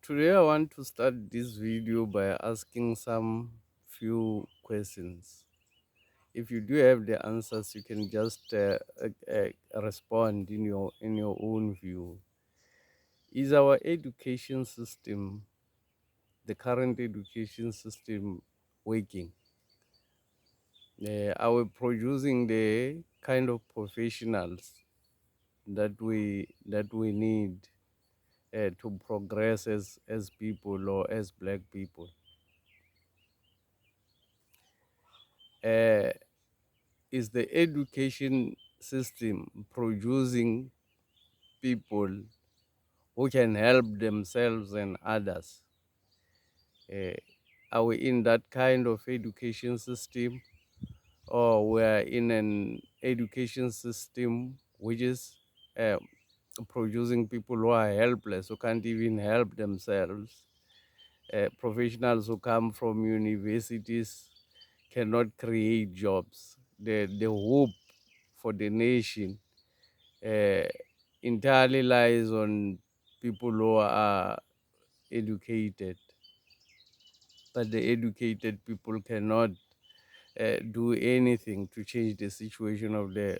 Today I want to start this video by asking some few questions. If you do have the answers, you can just respond in your own view. Is our education system, the current education system, working? Are we producing the kind of professionals that we need to progress as people or as black people? Uh, is the education system producing people who can help themselves and others? Uh, are we in that kind of education system, or we are in an education system which is uh, producing people who are helpless, who can't even help themselves? Professionals who come from universities cannot create jobs. The hope for the nation uh, entirely lies on people who are educated, but the educated people cannot do anything to change the situation of the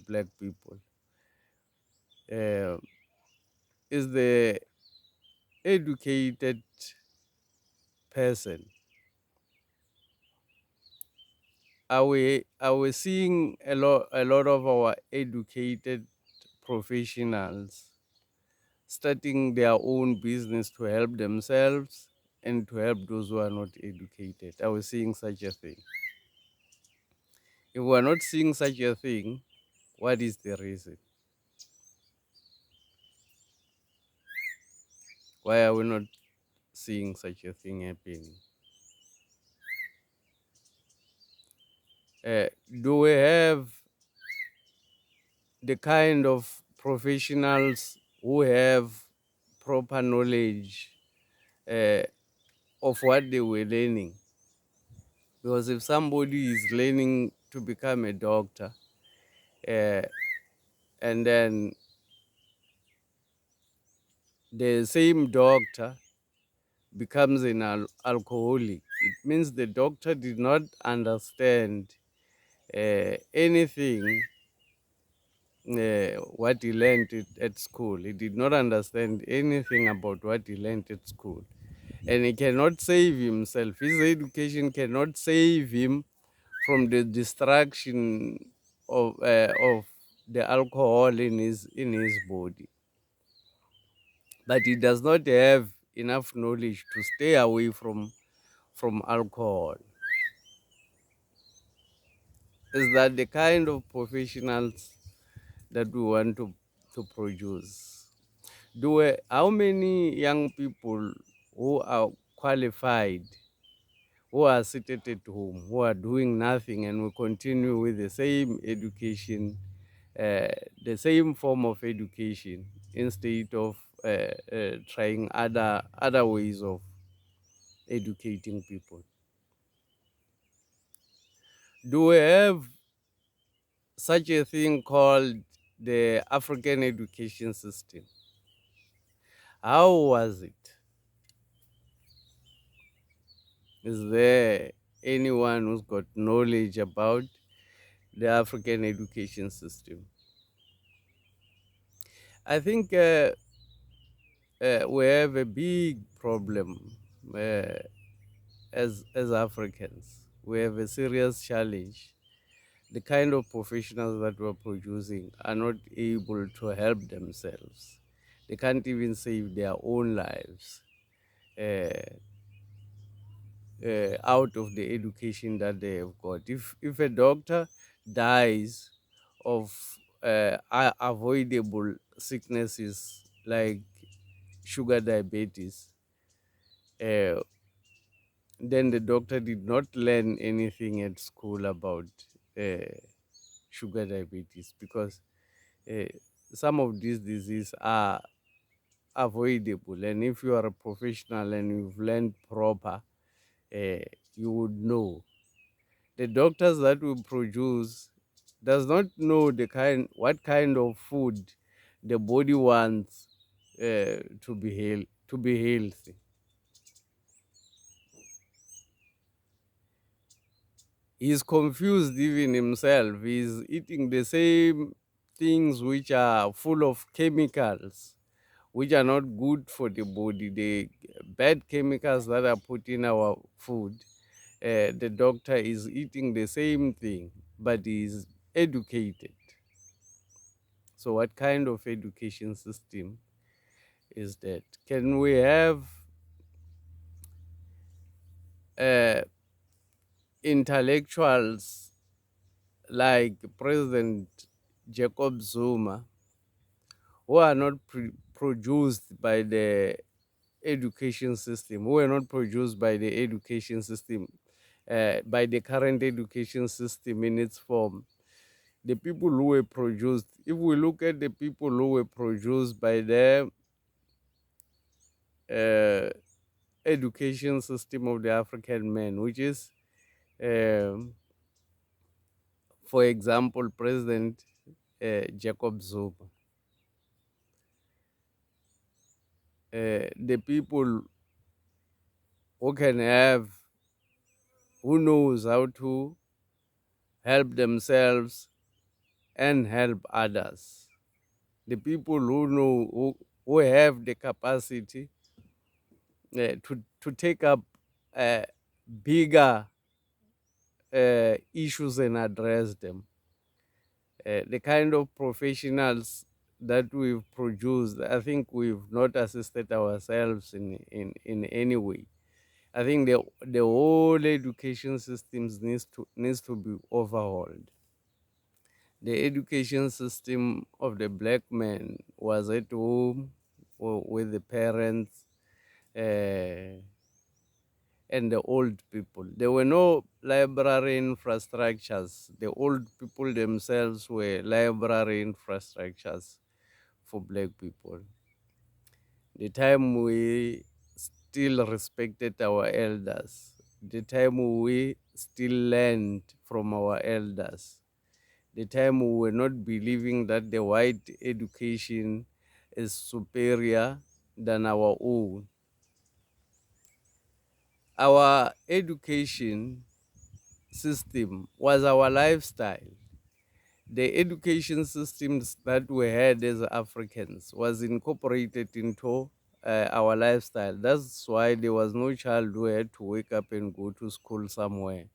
black people. Uh, is the educated person, are we seeing a lot of our educated professionals starting their own business to help themselves and to help those who are not educated? Are we seeing such a thing? If we are not seeing such a thing, what is the reason? Why are we not seeing such a thing happening? Do we have the kind of professionals who have proper knowledge uh, of what they were learning? Because if somebody is learning to become a doctor, uh, and then the same doctor becomes an alcoholic, it means the doctor did not understand anything what he learned at school. He did not understand anything about what he learned at school. And he cannot save himself. His education cannot save him from the destruction of the alcohol in his body. But he does not have enough knowledge to stay away from alcohol. Is that the kind of professionals that we want to produce? How many young people who are qualified, who are seated at home, who are doing nothing, and will continue with the same education, uh, the same form of education, instead of trying other ways of educating people? Do we have such a thing called the African education system? How was it? Is there anyone who's got knowledge about the African education system? I think we have a big problem uh, as Africans. We have a serious challenge. The kind of professionals that we're producing are not able to help themselves. They can't even save their own lives out of the education that they have got. If a doctor dies of avoidable sicknesses like sugar diabetes, uh, then the doctor did not learn anything at school about uh, sugar diabetes, because uh, some of these diseases are avoidable. And if you are a professional and you've learned proper, you would know. The doctors that we produce does not know what kind of food the body wants to be to be healthy. He's confused even himself. He's eating the same things which are full of chemicals, which are not good for the body. The bad chemicals that are put in our food. The doctor is eating the same thing, but he's educated. So, what kind of education system is that? Can we have uh, intellectuals like President Jacob Zuma, who are not produced by the education system, who are not produced by the education system, by the current education system in its form? The people who were produced, if we look at the people who were produced by the uh, education system of the African man, which is, um, for example, President Jacob Zuma, the people who can have, who knows how to help themselves and help others, the people who know, who have the capacity to take up uh, bigger issues and address them. The kind of professionals that we've produced, I think we've not assisted ourselves in any way. I think the whole education systems needs to be overhauled. The education system of the black man was at home with the parents uh, and the old people. There were no library infrastructures. The old people themselves were library infrastructures for black people. The time we still respected our elders, the time we still learned from our elders, the time we were not believing that the white education is superior than our own. Our education system was our lifestyle. The education systems that we had as Africans was incorporated into our lifestyle. That's why there was no child who had to wake up and go to school somewhere,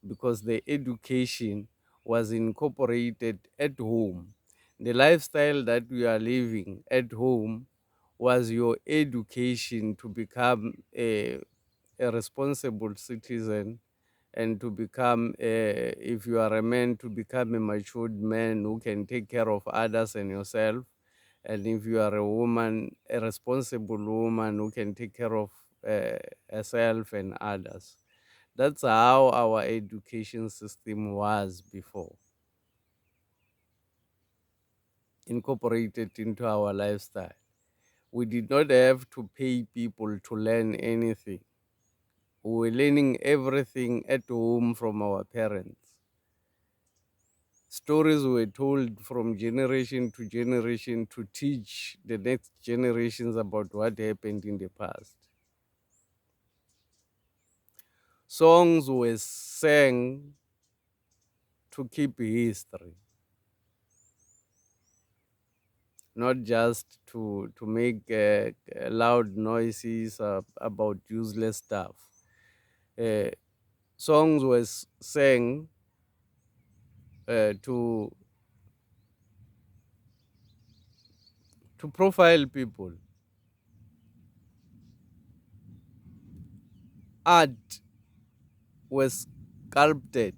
because the education was incorporated at home. The lifestyle that we are living at home was your education to become a responsible citizen, and to become, if you are a man, to become a matured man who can take care of others and yourself. And if you are a woman, a responsible woman who can take care of herself and others. That's how our education system was before, incorporated into our lifestyle. We did not have to pay people to learn anything. We were learning everything at home from our parents. Stories were told from generation to generation to teach the next generations about what happened in the past. Songs were sang to keep history, not just to make loud noises about useless stuff. Uh, Songs were sang to profile people. Art was sculpted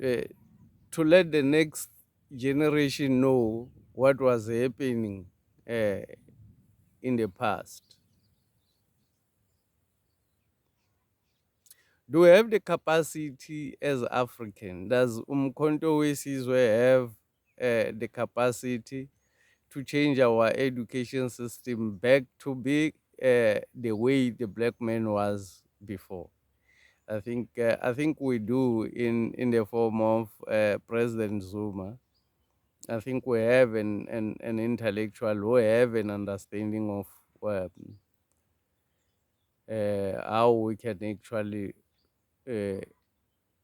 uh, to let the next generation know what was happening uh, in the past. Do we have the capacity as African? Does uMkhonto wesizwe have the capacity to change our education system back to be the way the black man was before? I think we do in the form of President Zuma. I think we have an intellectual who have an understanding of how we can actually uh,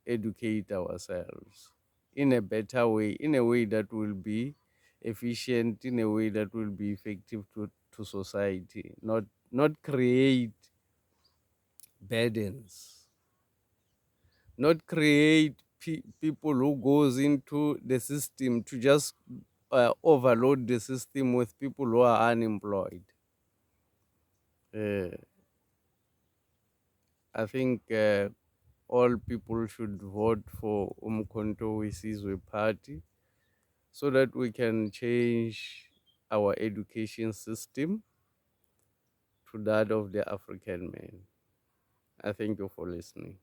educate ourselves in a better way, in a way that will be efficient, in a way that will be effective to society, not create burdens, not create people who goes into the system to just overload the system with people who are unemployed. Uh, I think all people should vote for uMkhonto wesizwe party so that we can change our education system to that of the African man. I thank you for listening.